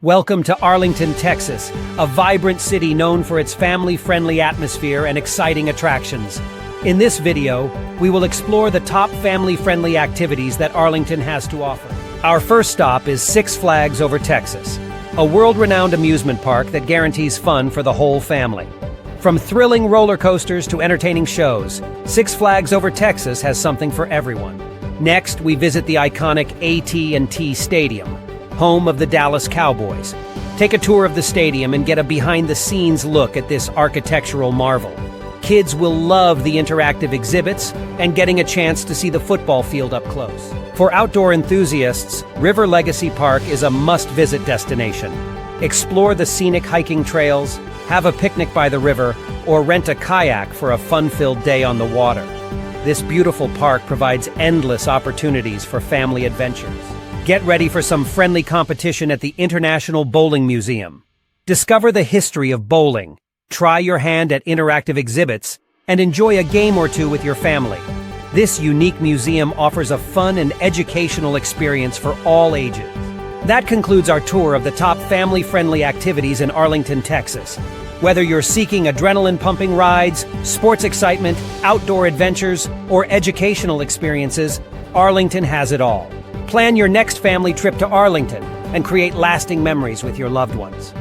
Welcome to Arlington, Texas, a vibrant city known for its family-friendly atmosphere and exciting attractions. In this video, we will explore the top family-friendly activities that Arlington has to offer. Our first stop is Six Flags Over Texas, a world-renowned amusement park that guarantees fun for the whole family. From thrilling roller coasters to entertaining shows, Six Flags Over Texas has something for everyone. Next, we visit the iconic AT&T Stadium, home of the Dallas Cowboys. Take a tour of the stadium and get a behind-the-scenes look at this architectural marvel. Kids will love the interactive exhibits and getting a chance to see the football field up close. For outdoor enthusiasts, River Legacy Park is a must-visit destination. Explore the scenic hiking trails, have a picnic by the river, or rent a kayak for a fun-filled day on the water. This beautiful park provides endless opportunities for family adventures. Get ready for some friendly competition at the International Bowling Museum. Discover the history of bowling, try your hand at interactive exhibits, and enjoy a game or two with your family. This unique museum offers a fun and educational experience for all ages. That concludes our tour of the top family-friendly activities in Arlington, Texas. Whether you're seeking adrenaline-pumping rides, sports excitement, outdoor adventures, or educational experiences, Arlington has it all. Plan your next family trip to Arlington and create lasting memories with your loved ones.